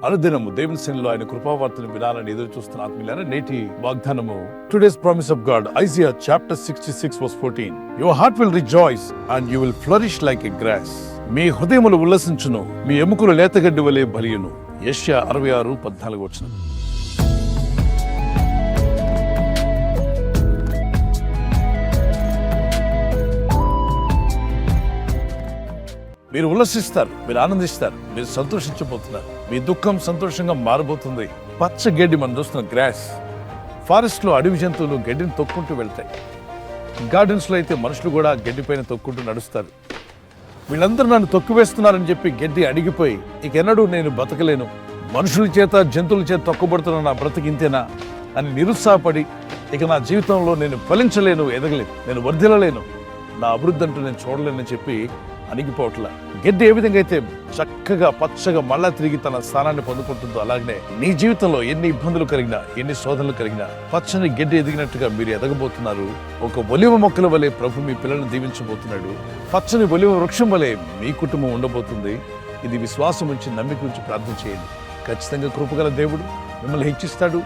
అనుదినము దేవుని సన్నిధిలో ఆయన కృపావార్తను వినాలని ఎదురు చూస్తున్న ఆత్మీయులారా, నేటి వాగ్దానము today's promise of God, Isaiah chapter 66 verse 14. Your heart will rejoice and you will flourish like a grass. మీ హృదయములు ఉల్లసించును, మీ ఎముకలు లేతగడ్డి వలె బలియును. యెషయా 66:14. మీరు ఉల్లసిస్తారు, మీరు ఆనందిస్తారు, మీరు సంతోషించబోతున్నారు. మీ దుఃఖం సంతోషంగా మారబోతుంది. పచ్చ గడ్డి మనం చూస్తున్న గ్రాస్. ఫారెస్ట్ లో అడవి జంతువులు గడ్డిని తొక్కుంటూ వెళ్తాయి. గార్డెన్స్ లో అయితే మనుషులు కూడా గడ్డి పైన తొక్కుంటూ నడుస్తారు. వీళ్ళందరూ నన్ను తొక్కివేస్తున్నారని చెప్పి గడ్డి అడిగిపోయి, ఇక ఎన్నడూ నేను బతకలేను, మనుషుల చేత జంతువుల చేత తొక్కబడుతున్న నా బ్రతికింతేనా అని నిరుత్సాహపడి, ఇక నా జీవితంలో నేను ఫలించలేను, ఎదగలేను, నేను వర్ధిల్లలేను, నా అభివృద్ధి అంటూ నేను చూడలేనని చెప్పి అణిగిపోవట్లా. గడ్డి ఏ విధంగా అయితే చక్కగా పచ్చగా మళ్ళా తిరిగి తన స్థానాన్ని పొందుకుంటుందో, అలాగనే నీ జీవితంలో ఎన్ని ఇబ్బందులు కలిగినా, ఎన్ని శోధనలు కలిగినా పచ్చని గడ్డి ఎదిగినట్టుగా మీరు ఎదగబోతున్నారు. ఒక ఒలివ మొక్కల వలె ప్రభు మీ పిల్లల్ని దీవించబోతున్నాడు. పచ్చని ఒలివ వృక్షం వలె మీ కుటుంబం ఉండబోతుంది. ఇది విశ్వాసం ఉంచి, నమ్మిక ఉంచి ప్రార్థన చేయండి. ఖచ్చితంగా కృపగల దేవుడు మిమ్మల్ని హెచ్చిస్తాడు,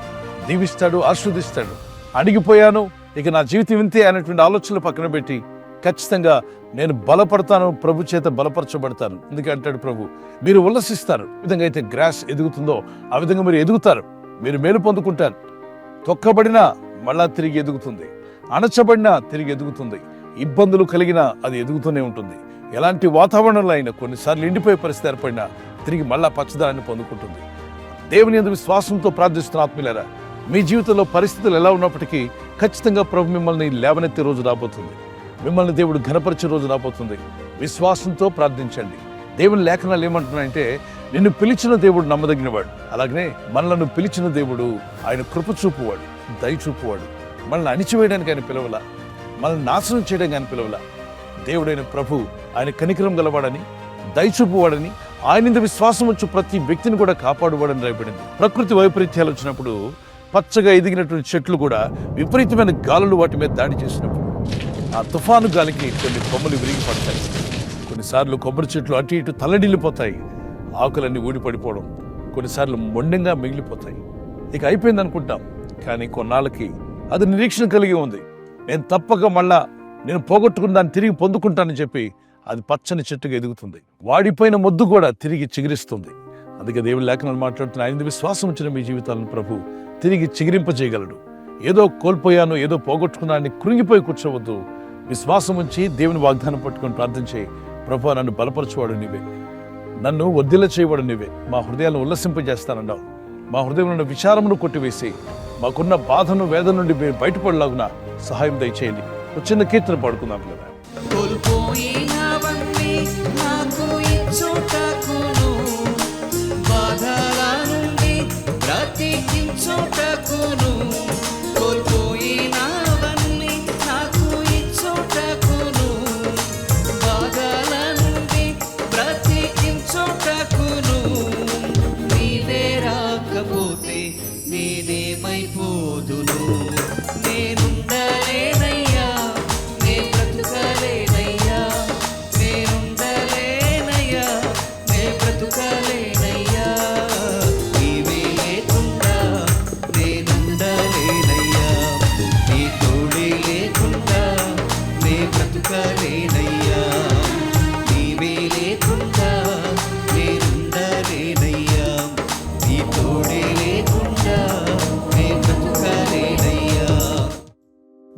దీవిస్తాడు, ఆశీర్వదిస్తాడు. అడిగిపోయాను, ఇక నా జీవితం ఇంతే అనేటువంటి ఆలోచనలు పక్కన పెట్టి ఖచ్చితంగా నేను బలపడతాను, ప్రభు చేత బలపరచబడతాను. ఎందుకంటాడు ప్రభు, మీరు ఉల్లసిస్తారు. ఈ విధంగా అయితే గ్రాస్ ఎదుగుతుందో ఆ విధంగా మీరు ఎదుగుతారు, మీరు మేలు పొందుకుంటారు. తొక్కబడినా మళ్ళా తిరిగి ఎదుగుతుంది, అణచబడినా తిరిగి ఎదుగుతుంది. ఇబ్బందులు కలిగినా అది ఎదుగుతూనే ఉంటుంది. ఎలాంటి వాతావరణంలో అయినా, కొన్నిసార్లు ఎండిపోయే పరిస్థితి ఏర్పడినా తిరిగి మళ్ళా పచ్చదనాన్ని పొందుకుంటుంది. దేవుని యందు విశ్వాసంతో ప్రార్థిస్తున్న ఆత్మీయులారా, మీ జీవితంలో పరిస్థితులు ఎలా ఉన్నప్పటికీ ఖచ్చితంగా ప్రభు మిమ్మల్ని లేవనెత్తే రోజు రాబోతుంది. మిమ్మల్ని దేవుడు ఘనపరిచే రోజు రాబోతుంది. విశ్వాసంతో ప్రార్థించండి. దేవుని లేఖనాలు ఏమంటున్నాయంటే, నిన్ను పిలిచిన దేవుడు నమ్మదగినవాడు. అలాగనే మనలను పిలిచిన దేవుడు ఆయన కృప చూపువాడు, దయ చూపువాడు. మనల్ని అణిచివేయడానికి ఆయన పిలవల, మనల్ని నాశనం చేయడానికి ఆయన పిలవల. దేవుడైన ప్రభు ఆయన కనికరం గలవాడని, దయ చూపువాడని, ఆయన విశ్వాసం వచ్చి ప్రతి వ్యక్తిని కూడా కాపాడువాడని రాయబడింది. ప్రకృతి వైపరీత్యాలు వచ్చినప్పుడు పచ్చగా ఎదిగినటువంటి చెట్లు కూడా విపరీతమైన గాలులు వాటి మీద దాడి చేసినప్పుడు ఆ తుఫాను గాలికి కొన్ని కొమ్మలు విరిగి పడతాయి. కొన్నిసార్లు కొబ్బరి చెట్లు అటు ఇటు తల్లడిల్లిపోతాయి, ఆకులన్నీ ఊడిపడిపోవడం, కొన్నిసార్లు మొండంగా మిగిలిపోతాయి. ఇక అయిపోయింది అనుకుంటాం, కానీ కొన్నాళ్ళకి అది నిరీక్షణ కలిగి ఉంది. నేను తప్పక మళ్ళా నేను పోగొట్టుకున్న దాన్ని తిరిగి పొందుకుంటానని చెప్పి అది పచ్చని చెట్టుగా ఎదుగుతుంది. వాడిపోయిన మొద్దు కూడా తిరిగి చిగురిస్తుంది. అందుకే దేవుని లేఖనాలు మాట్లాడుతున్న ఆయన విశ్వాసం వచ్చిన మీ జీవితాలను ప్రభు తిరిగి చిగురింపజేయగలడు. ఏదో కోల్పోయాను, ఏదో పోగొట్టుకున్నాను కృంగిపోయి కూర్చోవద్దు. విశ్వాసం ఉంచి దేవుని వాగ్దానం పట్టుకొని ప్రార్థన చేయి. ప్రభు, నన్ను బలపరచువాడు నీవే, నన్ను వర్ధిల్ల చేయవాడు నీవే, మా హృదయాలను ఉల్లసింపజేస్తానన్నావు. మా హృదయంలో విచారమును కొట్టివేసి మాకున్న బాధను, వేదన నుండి మేము బయటపడలాగున సహాయం దయచేయండి. ఒక చిన్న కీర్తన పాడుకుందాం కదా.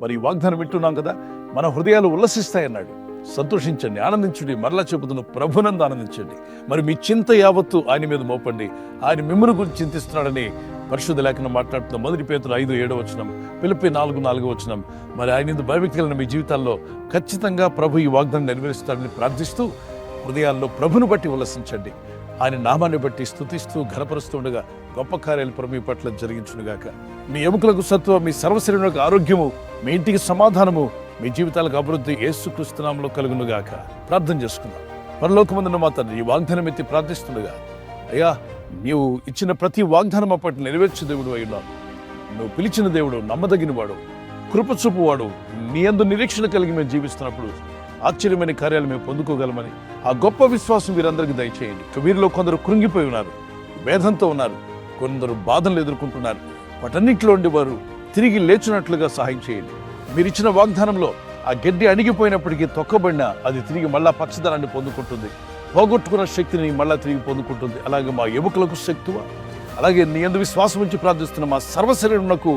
మరి వాగ్దానం వింటున్నాం కదా, మన హృదయాలు ఉల్లసిస్తాయన్నాడు. సంతోషించండి, ఆనందించండి. మరలా చెబుతున్న ప్రభునందు ఆనందించండి. మరి మీ చింత యావత్తు ఆయన మీద మోపండి, ఆయన మిమ్మల్ని గురించి చింతిస్తున్నాడని పరిశుద్ధ లేఖనం మాట్లాడుతున్న 1 పేతురు 5:7 ఫిలిప్పీ 4:4 మరి ఆయన భయభక్తులను మీ జీవితాల్లో ఖచ్చితంగా ప్రభు ఈ వాగ్దానం నెరవేరుస్తాడని ప్రార్థిస్తూ హృదయాల్లో ప్రభును బట్టి ఉల్లసించండి. ఆయన నామాన్ని బట్టి స్తుతిస్తూ ఘనపరుస్తూ ఉండగా గొప్ప కార్యాలు ప్రభు పట్ల జరిగించునుగాక. మీ ఎముకలకు సత్వ, మీ సర్వశరీరానికి ఆరోగ్యము, మీ ఇంటికి సమాధానము, మీ జీవితాలకు అభివృద్ధి యేసుక్రీస్తు నామములో కలుగునుగాక. ప్రార్థన చేసుకుందాం. పరలోకమందున్న మా తండ్రి, ఈ వాగ్దానం ఎత్తి ప్రార్థిస్తుండగా, అయ్యా, నీవు ఇచ్చిన ప్రతి వాగ్దానం అప్పటి నెరవేర్చే దేవుడు అయి ఉన్నావు. నువ్వు పిలిచిన దేవుడు, నమ్మదగిన వాడు, కృపచూపువాడు. నీ యందు నిరీక్షణ కలిగి మేము జీవిస్తున్నప్పుడు ఆశ్చర్యమైన కార్యాలు మేము పొందుకోగలమని ఆ గొప్ప విశ్వాసం వీరందరికీ దయచేయండి. వీరిలో కొందరు కృంగిపోయి ఉన్నారు, వేదంతో ఉన్నారు, కొందరు బాధలు ఎదుర్కొంటున్నారు. వాటన్నిటిలో ఉండి వారు తిరిగి లేచినట్లుగా సహాయం చేయండి. మీరు ఇచ్చిన వాగ్దానంలో ఆ గడ్డి అణిగిపోయినప్పటికీ తొక్కబడినా అది తిరిగి మళ్ళా పచ్చదనాన్ని పొందుకుంటుంది, పోగొట్టుకున్న శక్తిని మళ్ళా తిరిగి పొందుకుంటుంది. అలాగే మా ఎముకలకు శక్తివా, అలాగే నీ యందు విశ్వాసం ఉంచి ప్రార్థిస్తున్న మా సర్వశరీరమునకు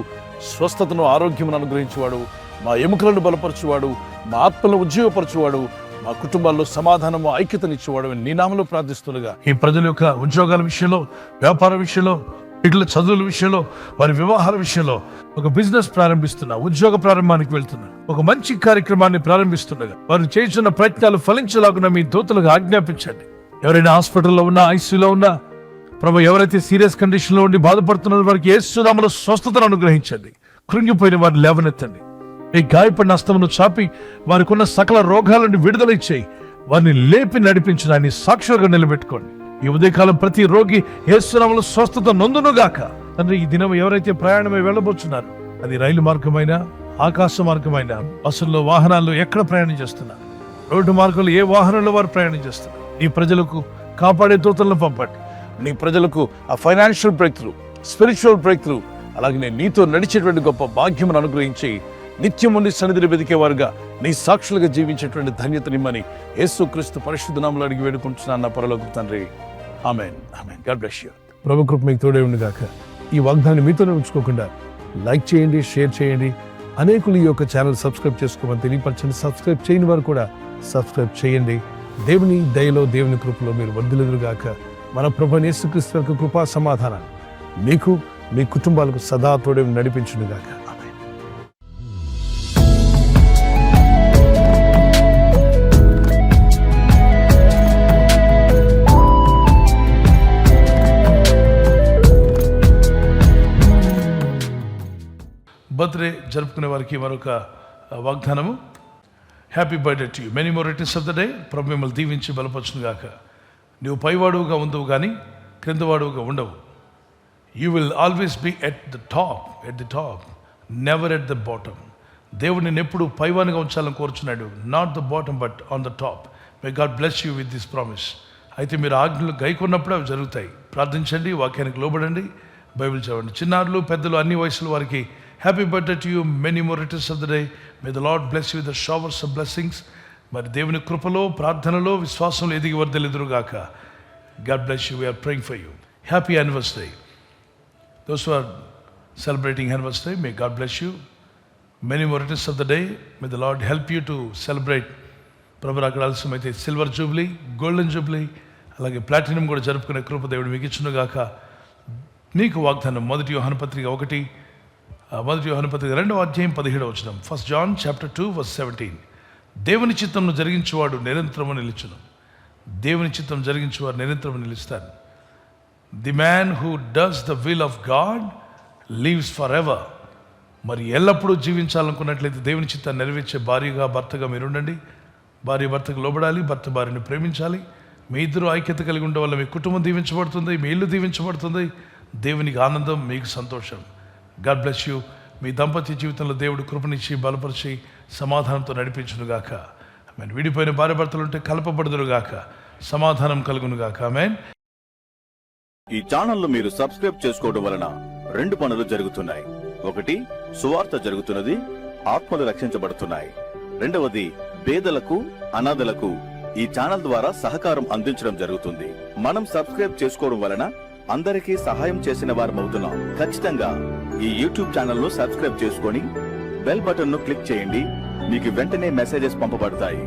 స్వస్థతను, ఆరోగ్యమును అనుగ్రహించేవాడు, మా ఎముకలను బలపరచువాడు, మా ఆత్మలను ఉజ్జీవపరచువాడు, మా కుటుంబాల్లో సమాధానము, ఐక్యతనిచ్చేవాడు నీ నామములో ప్రార్థిస్తుండగా ఈ ప్రజల యొక్క ఉద్యోగాల విషయంలో, వ్యాపార విషయంలో, పిల్లల చదువుల విషయంలో, వారి వివాహాల విషయంలో ఒక బిజినెస్ ప్రారంభిస్తున్నా, ఉద్యోగ ప్రారంభానికి వెళ్తున్నా, ఒక మంచి కార్యక్రమాన్ని ప్రారంభిస్తుండగా వారు చేస్తున్న ప్రయత్నాలు ఫలించలాగున మీ దూతలుగా ఆజ్ఞాపించండి. ఎవరైనా హాస్పిటల్లో ఉన్నా, ఐసీయూలో ఉన్నా, ప్రభు ఎవరైతే సీరియస్ కండిషన్లో ఉండి బాధపడుతున్నారో వారికి యేసు నామములో స్వస్థతను అనుగ్రహించండి. కృంగిపోయిన వారిని లేవనెత్తండి. ఈ గాయపడిన హస్తమును చాపి వారికి ఉన్న సకల రోగాలను విడుదల ఇచ్చేయి. వారిని లేపి నడిపించిన ఆయన సాక్షులుగా నిలబెట్టుకోండి. ఈ ఉదయకాలం ప్రతి రోగి యేసు నామములో స్వస్థత నొందునుగాక. తండ్రి, ఈ దినం ఎవరైతే ప్రయాణమై వెళ్ళబోతున్నారు, అది రైలు మార్గమైనా, ఆకాశ మార్గమైనా, బస్సుల్లో, వాహనాల్లో ఎక్కడ ప్రయాణం చేస్తున్నారు, రోడ్డు మార్గంలో ఏ వాహనంలో వారు ప్రయాణం చేస్తున్నారు, నీ ప్రజలకు కాపాడే దూతలను పంపండి. నీ ప్రజలకు ఆ financial break through, spiritual break through, అలాగే నేను నీతో నడిచేటువంటి గొప్ప భాగ్యమును అనుగ్రహించి నిత్యము నీ సన్నిధిని వెదికేవారుగా, నీ సాక్షులుగా జీవించేటువంటి ధన్యతనిమ్మని యేసుక్రీస్తు పరిశుద్ధ నామములో అడిగి వేడుకుంటున్నాను నా పరలోకపు తండ్రి. Amen, amen. God bless you. ప్రభు కృప మీకు తోడే ఉండి గాక. ఈ వాగ్దాన్ని మీతోనే ఉంచుకోకుండా లైక్ చేయండి, షేర్ చేయండి. అనేకులు ఈ యొక్క ఛానల్ సబ్స్క్రైబ్ చేసుకోమని తెలియపరచండి. సబ్స్క్రైబ్ చేయని వారు కూడా సబ్స్క్రైబ్ చేయండి. దేవుని దయలో, దేవుని కృపలో మీరు వర్ధిల్లుదురుగాక. మన ప్రభువైన యేసుక్రీస్తు యొక్క కృపా సమాధానాలు మీకు, మీ కుటుంబాలకు సదా తోడే నడిపించునుగాక. ఆమేన్. బర్త్డే జరుపుకునే వారికి మరొక వాగ్దానము. Happy birthday to you, many more returns of the day. ప్రభు మిమ్మల్ని దీవించి బలపరచునుగాక. నువ్వు పైవాడుగా ఉండవు కానీ క్రిందవాడుగా ఉండవు. You will always be at the top, never at the bottom. దేవుడు నేను ఎప్పుడు పైవానిగా ఉంచాలని కోరుచున్నాడు. Not the bottom but on the top. May God bless you with this promise. అయితే మీరు ఆజ్ఞలు గైకొన్నప్పుడు అవి జరుగుతాయి. ప్రార్థించండి, వాక్యానికి లోబడండి, బైబిల్ చదవండి. చిన్నారులు, పెద్దలు, అన్ని వయసుల వారికి happy birthday to you, many more returns of the day. May the lord bless you with the showers of blessings. మరి దేవుని కృపలో, ప్రార్థనలో, విశ్వాసంలో ఎదిగి వర్ధిల్లుదురుగాక. God bless you. We are praying for you. Happy anniversary. Those who are celebrating anniversary, may God bless you. Many more returns of the day. May the Lord help you to celebrate. ప్రభు అక్కడ ఆలస్యమైతే silver Jubilee, golden Jubilee, అలాగే platinum కూడా జరుపుకునే కృప దేవుడు మీకు ఇచ్చునుగాక. నీకు వాగ్దానం. మొదటి యోహాను పత్రిక 2వ అధ్యాయం 17వ వచనం. 1 John chapter 2 verse 17. దేవుని చిత్తమును జరిగించువాడు నిరంతరము నిలుచును. దేవుని చిత్తం జరిగించేవారు నిరంతరం నిలుస్తారు. The man who does the will of God lives forever. మరి ఎల్లప్పుడూ జీవించాలనుకున్నట్లయితే దేవుని చిత్తాన్ని నెరవేర్చే భార్యగా, భర్తగా మీరు ఉండండి. భార్య భర్తకు లోబడాలి, భర్త భార్యని ప్రేమించాలి. మీ ఇద్దరు ఐక్యత కలిగి ఉండడం వల్ల మీ కుటుంబం దీవించబడుతుంది, మీ ఇల్లు దీవించబడుతుంది. దేవునికి ఆనందం, మీకు సంతోషం. God bless you. మీ దాంపత్య జీవితంలో దేవుడు కృపనిచ్చి, బలపరిచి, సమాధానంతో నడిపించునుగాక. ఆమేన్. విడిపోయిన భార్య భర్తలు ఉంటే కలపబడుదురుగాక, సమాధానం కలుగునుగాక. ఆమేన్. ఈ ఛానల్ మీరు సబ్స్క్రైబ్ చేసుకోవడం వలన 2 పనులు జరుగుతున్నాయి. ఒకటి, సువార్త జరుగుతున్నది, ఆత్మలు రక్షించబడుతున్నాయి. రెండవది, పేదలకు, అనాథలకు ఈ ఛానల్ ద్వారా సహకారం అందించడం జరుగుతుంది. మనం సబ్స్క్రైబ్ చేసుకోవడం వలన అందరికీ సహాయం చేసిన వారమవుతున్నాం. ఖచ్చితంగా ఈ యూట్యూబ్ ఛానల్ ను సబ్స్క్రైబ్ చేసుకొని బెల్ బటన్ ను క్లిక్ చేయండి. మీకు వెంటనే మెసేజెస్ పంపబడతాయి.